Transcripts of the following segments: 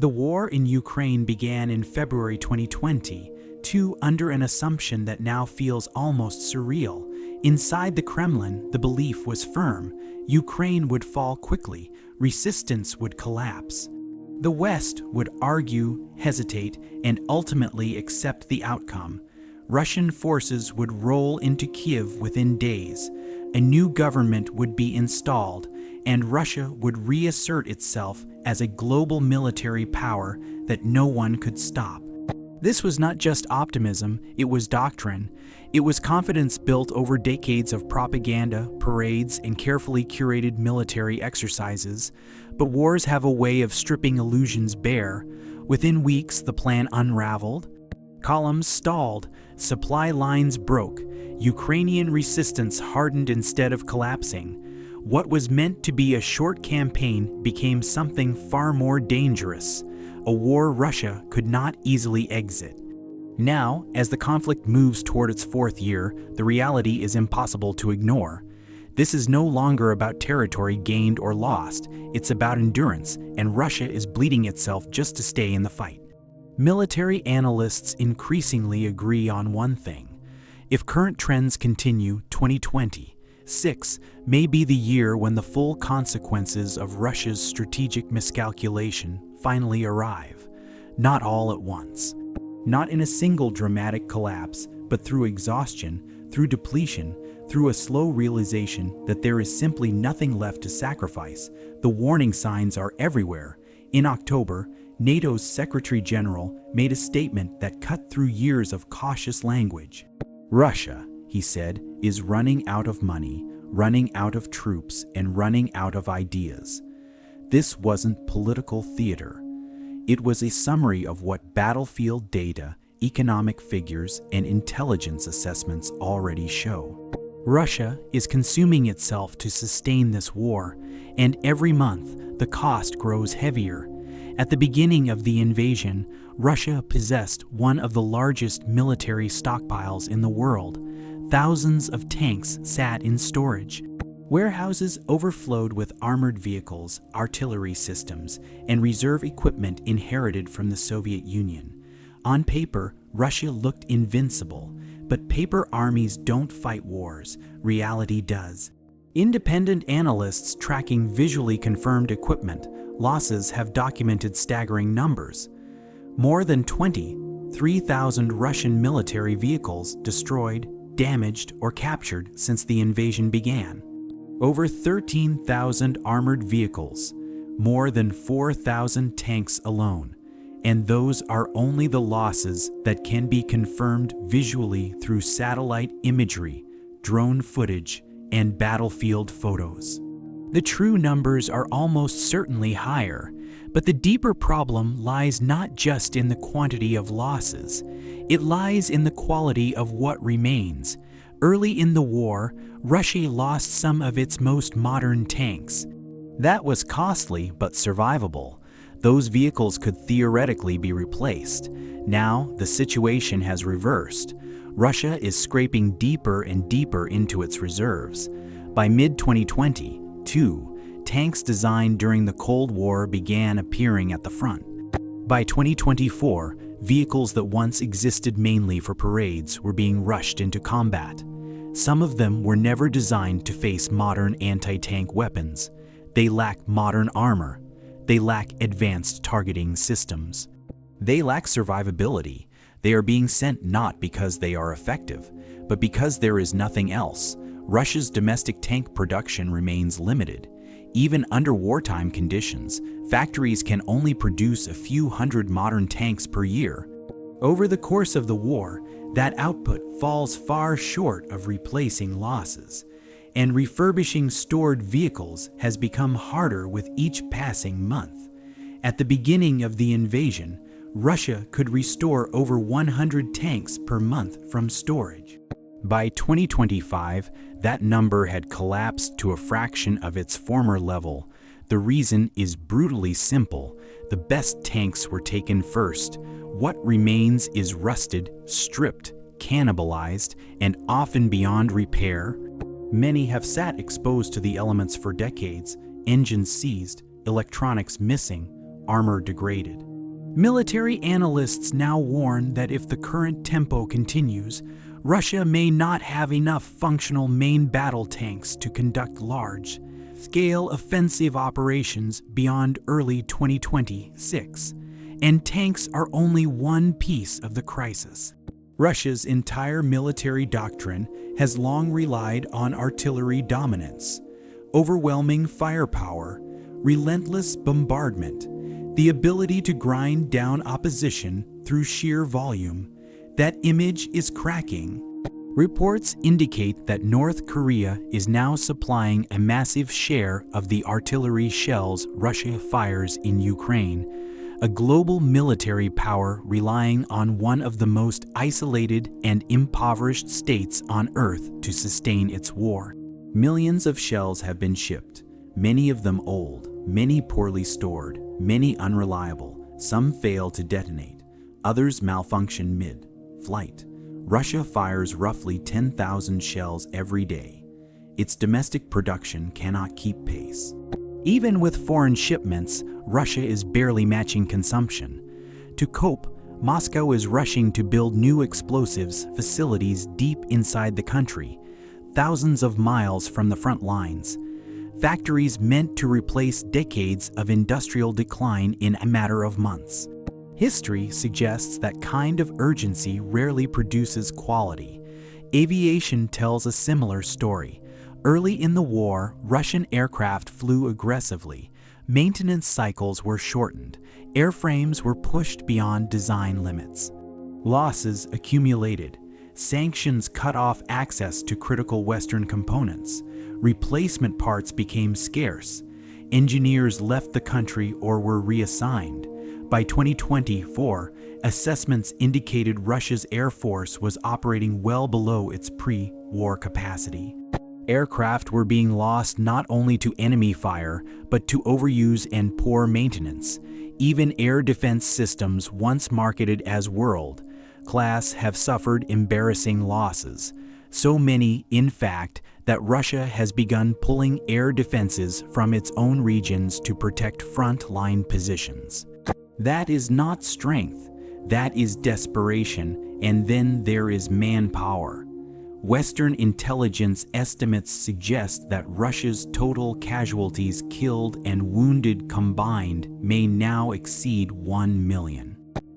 The war in Ukraine began in February 2022 under an assumption that now feels almost surreal. Inside the Kremlin, the belief was firm. Ukraine would fall quickly, resistance would collapse. The West would argue, hesitate, and ultimately accept the outcome. Russian forces would roll into Kiev within days. A new government would be installed, and Russia would reassert itself as a global military power that no one could stop. This was not just optimism, it was doctrine. It was confidence built over decades of propaganda, parades, and carefully curated military exercises. But wars have a way of stripping illusions bare. Within weeks, the plan unraveled. Columns stalled, supply lines broke, Ukrainian resistance hardened instead of collapsing. What was meant to be a short campaign became something far more dangerous, a war Russia could not easily exit. Now, as the conflict moves toward its fourth year, the reality is impossible to ignore. This is no longer about territory gained or lost, it's about endurance, and Russia is bleeding itself just to stay in the fight. Military analysts increasingly agree on one thing. If current trends continue, 2026 may be the year when the full consequences of Russia's strategic miscalculation finally arrive. Not all at once. Not in a single dramatic collapse, but through exhaustion, through depletion, through a slow realization that there is simply nothing left to sacrifice. The warning signs are everywhere. In October, NATO's Secretary General made a statement that cut through years of cautious language. Russia, he said, is running out of money, running out of troops, and running out of ideas. This wasn't political theater. It was a summary of what battlefield data, economic figures, and intelligence assessments already show. Russia is consuming itself to sustain this war, and every month the cost grows heavier. At the beginning of the invasion, Russia possessed one of the largest military stockpiles in the world. Thousands of tanks sat in storage. Warehouses overflowed with armored vehicles, artillery systems, and reserve equipment inherited from the Soviet Union. On paper, Russia looked invincible, but paper armies don't fight wars, reality does. Independent analysts tracking visually confirmed equipment losses have documented staggering numbers. More than 23,000 Russian military vehicles destroyed, damaged, or captured since the invasion began. Over 13,000 armored vehicles, more than 4,000 tanks alone. And those are only the losses that can be confirmed visually through satellite imagery, drone footage, and battlefield photos. The true numbers are almost certainly higher, but the deeper problem lies not just in the quantity of losses. It lies in the quality of what remains. Early in the war, Russia lost some of its most modern tanks. That was costly but survivable. Those vehicles could theoretically be replaced. Now, the situation has reversed. Russia is scraping deeper and deeper into its reserves. By mid-2022, tanks designed during the Cold War began appearing at the front. By 2024, vehicles that once existed mainly for parades were being rushed into combat. Some of them were never designed to face modern anti-tank weapons. They lack modern armor. They lack advanced targeting systems. They lack survivability. They are being sent not because they are effective, but because there is nothing else. Russia's domestic tank production remains limited. Even under wartime conditions, factories can only produce a few hundred modern tanks per year. Over the course of the war, that output falls far short of replacing losses, and refurbishing stored vehicles has become harder with each passing month. At the beginning of the invasion, Russia could restore over 100 tanks per month from storage. By 2025, that number had collapsed to a fraction of its former level. The reason is brutally simple. The best tanks were taken first. What remains is rusted, stripped, cannibalized, and often beyond repair. Many have sat exposed to the elements for decades, engines seized, electronics missing, armor degraded. Military analysts now warn that if the current tempo continues, Russia may not have enough functional main battle tanks to conduct large-scale offensive operations beyond early 2026, and tanks are only one piece of the crisis. Russia's entire military doctrine has long relied on artillery dominance, overwhelming firepower, relentless bombardment, the ability to grind down opposition through sheer volume. That image is cracking. Reports indicate that North Korea is now supplying a massive share of the artillery shells Russia fires in Ukraine, a global military power relying on one of the most isolated and impoverished states on Earth to sustain its war. Millions of shells have been shipped, many of them old, many poorly stored, many unreliable. Some fail to detonate, others malfunction mid-flight. Russia fires roughly 10,000 shells every day. Its domestic production cannot keep pace. Even with foreign shipments, Russia is barely matching consumption. To cope, Moscow is rushing to build new explosives facilities deep inside the country, thousands of miles from the front lines. Factories meant to replace decades of industrial decline in a matter of months. History suggests that kind of urgency rarely produces quality. Aviation tells a similar story. Early in the war, Russian aircraft flew aggressively. Maintenance cycles were shortened. Airframes were pushed beyond design limits. Losses accumulated. Sanctions cut off access to critical Western components. Replacement parts became scarce. Engineers left the country or were reassigned. By 2024, assessments indicated Russia's Air Force was operating well below its pre-war capacity. Aircraft were being lost not only to enemy fire, but to overuse and poor maintenance. Even air defense systems once marketed as world-class have suffered embarrassing losses. So many, in fact, that Russia has begun pulling air defenses from its own regions to protect front-line positions. That is not strength, that is desperation, and then there is manpower. Western intelligence estimates suggest that Russia's total casualties killed and wounded combined may now exceed 1 million.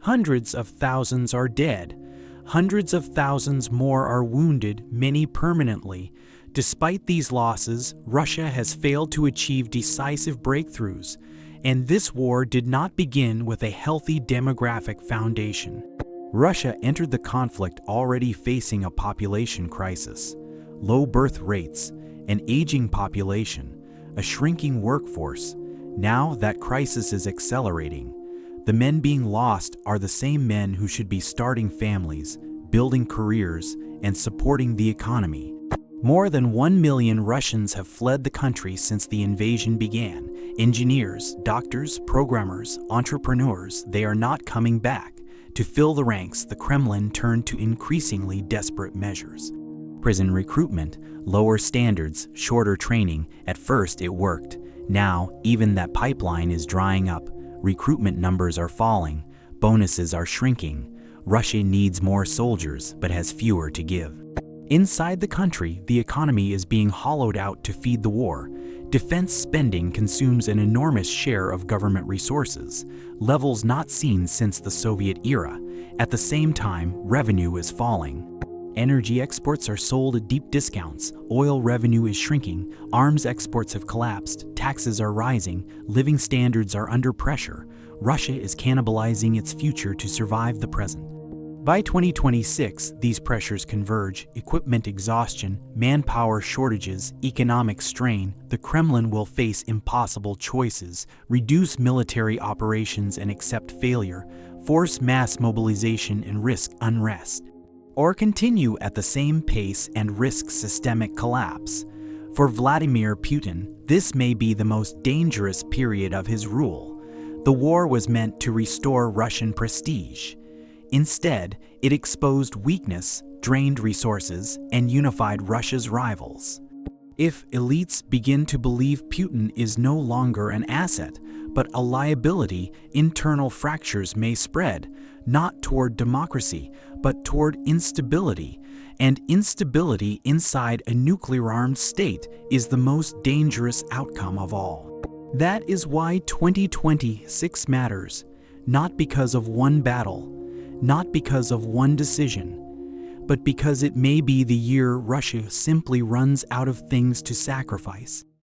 Hundreds of thousands are dead. Hundreds of thousands more are wounded, many permanently. Despite these losses, Russia has failed to achieve decisive breakthroughs, and this war did not begin with a healthy demographic foundation. Russia entered the conflict already facing a population crisis, low birth rates, an aging population, a shrinking workforce. Now that crisis is accelerating. The men being lost are the same men who should be starting families, building careers, and supporting the economy. More than 1 million Russians have fled the country since the invasion began. Engineers, doctors, programmers, entrepreneurs, they are not coming back. To fill the ranks, the Kremlin turned to increasingly desperate measures. Prison recruitment, lower standards, shorter training. At first it worked. Now, even that pipeline is drying up. Recruitment numbers are falling. Bonuses are shrinking. Russia needs more soldiers, but has fewer to give. Inside the country, the economy is being hollowed out to feed the war. Defense spending consumes an enormous share of government resources, levels not seen since the Soviet era. At the same time, revenue is falling. Energy exports are sold at deep discounts, oil revenue is shrinking, arms exports have collapsed, taxes are rising, living standards are under pressure. Russia is cannibalizing its future to survive the present. By 2026, these pressures converge: equipment exhaustion, manpower shortages, economic strain. The Kremlin will face impossible choices: reduce military operations and accept failure, force mass mobilization and risk unrest, or continue at the same pace and risk systemic collapse. For Vladimir Putin, this may be the most dangerous period of his rule. The war was meant to restore Russian prestige. Instead, it exposed weakness, drained resources, and unified Russia's rivals. If elites begin to believe Putin is no longer an asset, but a liability. Internal fractures may spread, not toward democracy, but toward instability. And instability inside a nuclear-armed state is the most dangerous outcome of all. That is why 2026 matters, not because of one battle, not because of one decision, but because it may be the year Russia simply runs out of things to sacrifice.